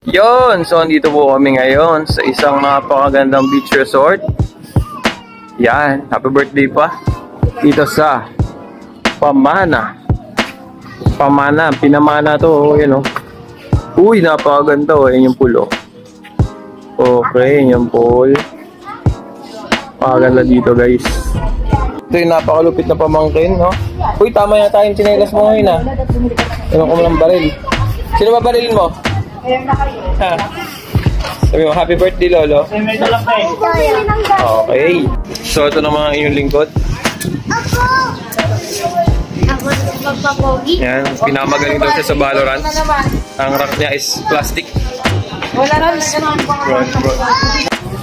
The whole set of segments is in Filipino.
Yon, so andito po kami ngayon sa isang napakagandang beach resort. Yan, happy birthday pa. Dito sa Pamana. Pinamana to, yun o. Uy, napakaganda o, yun yung pool o. Okay, yun yung pool. Napakaganda dito guys. Ito yung napakalupit na pamangkin, no? Uy, tama yata yung chinelas mo ngayon ah. Ewan ko mo ng baril. Sino ba barilin mo? Ha? Sabi mo, happy birthday, Lolo. Okay. So, ito naman ang inyong lingkod. Yan, pinamagaling daw siya sa Valorant. Ang rack niya is plastic.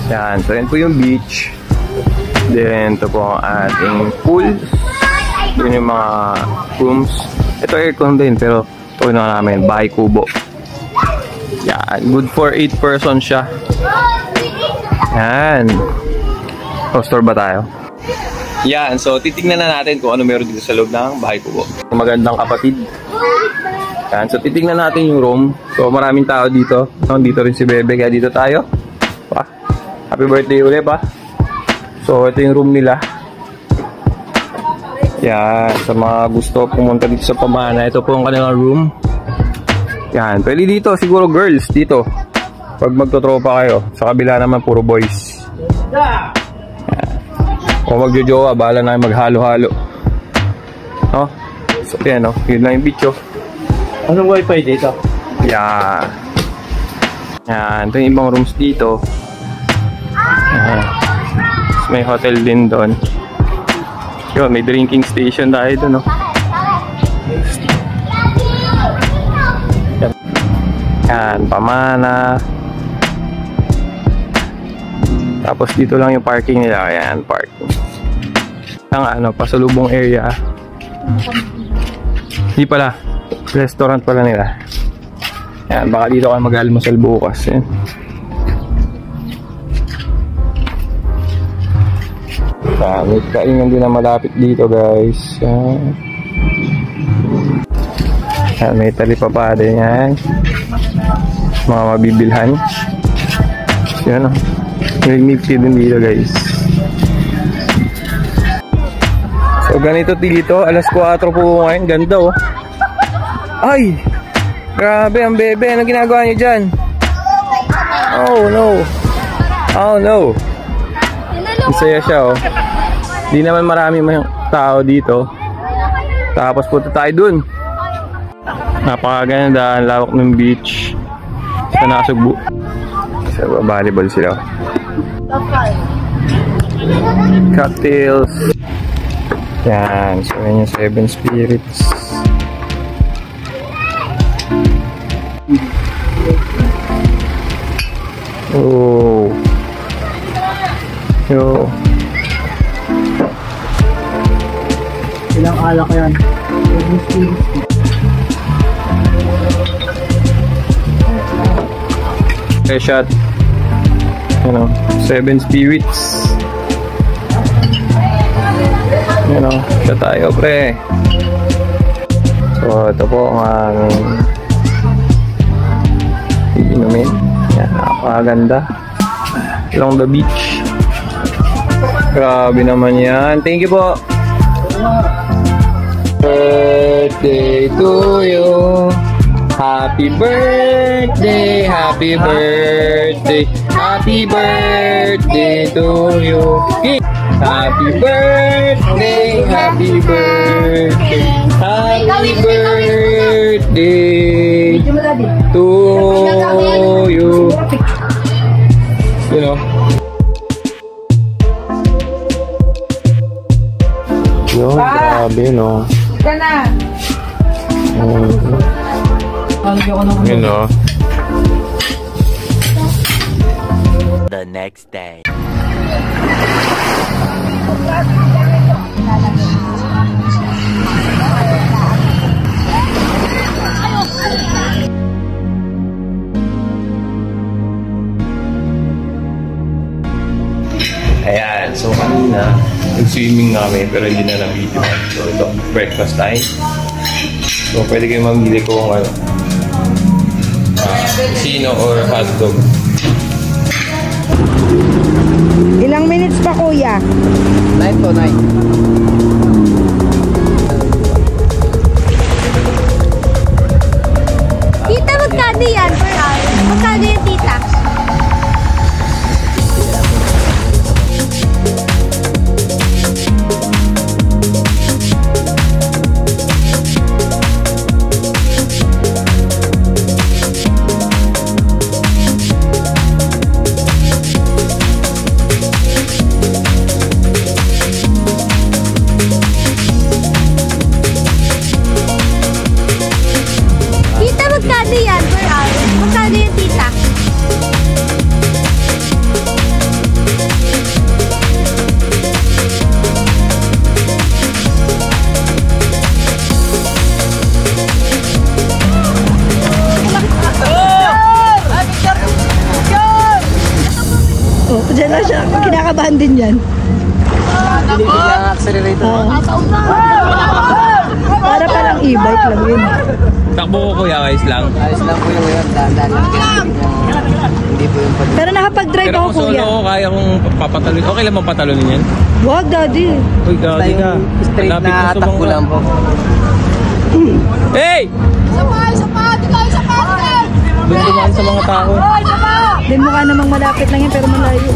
Yan, so yan po yung beach. Then, ito po ang ating pool. Yun yung mga rooms. Ito aircon din, pero ito na namin, bahay kubo. Yan, good for 8 person siya. Yan. Store ba tayo? Yan, so titignan na natin kung ano meron dito sa loob ng bahay kubo. Magandang kapatid. Yan, so titignan natin yung room. So maraming tao dito. Dito rin si Bebe, kaya dito tayo. Pa. Happy birthday ulit pa. So ito yung room nila. Yan, sa mga gusto pumunta dito sa Pamana, ito po ang kanilang room. Yan, pwede dito, siguro girls dito. Pag magtotropa kayo, sa kabila naman puro boys. Yan. O magjojowa, bahala na maghalo-halo. No? So yan, no? Yun lang yung beach, oh. Anong wifi dito? Yan. Yan, ito yung ibang rooms dito. Yan. May hotel din doon. Yun, may drinking station tayo doon, no? Yan, Pamana. Tapos dito lang yung parking nila. Ayan, parking. Ang pasalubong area. Hindi pala. Restaurant pala nila. Yan, baka dito kayo mag-almusal bukas. Yan. May kainan din na malapit dito guys. Yan. Yan, may talipapa din yan. Mga mabibilhan. Yan o. May nifty din dito guys. So ganito dito. Alas 4 po ngayon. Ganda o. Ay! Grabe ang Bebe. Anong ginagawa niyo dyan? Oh no. Oh no. Isaya siya o. Di naman marami tao dito. Tapos punta tayo dun. Napakaganda ang lawak ng beach sa Nasugbu. So, volleyball sila. Cocktails. Yan. So, yan yung 7 Spirits. Oh. Yo. Ilang alak yan? 7 Spirits. Shot, 7 Spirits. Shot tayo pre. So ito po ang inumin. Yan, napakaganda along the beach. Grabe naman yan. Thank you po. Birthday to you. Happy birthday, happy birthday, happy birthday to you. Happy birthday, happy birthday, happy birthday to you. You know. Yun, grabe no. You know. The next day. Ayan, so kanina nag-swimming namin pero hindi na na-video. So ito, breakfast time. So pwede kayo mamili kung ano Sino or hotdog. Ilang minutes pa, kuya? 9 to 9. Tita, magkano yan per hour? Magkano yan, tita? Tita, magkano yan per hour? Magkano yan, tita? Oh, dyan na siya. Kinakabahan din yan. Bigla ang accelerator. Para parang e-bike lang yun. Takbo ko kuya, guys lang. Ayos lang po yung yun. Dahan-dahan lang ginagawa niya. Hindi po yung pag... Pero nakapag-drive Pero ako, kung solo kuya. ko, kaya kong papatalonin. Okay lang bang patalonin yan? Wag, daddy. Uy, Basta gagi ka. yung straight Lapit na ng takbo subong lang po. Hey! Doon dumaan sa mga tao. Din mukha namang malapit lang yan, pero malayo.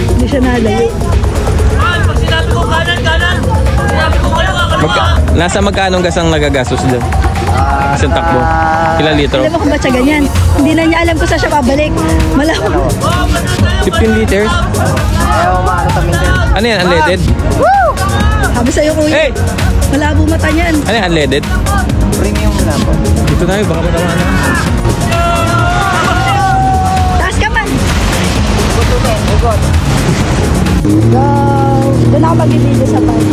Hindi siya nalayo. Nasa magkano gasang nagagastos doon? Isang takbo. Ilang litro? Alam mo kung ba't siya ganyan? Hindi na niya alam kung saan siya babalik. Malabo. 15 liters? Ayaw maano sa minsan. Ano yan? Unleaded? Sabi sa'yo, kuya. Hey! Malabo mata niyan. Ano yan? Unleaded? Premium na po. Dito tayo, baka matamaan na. Taas ka man. Go. Doon ako mag-ibigay sa bike.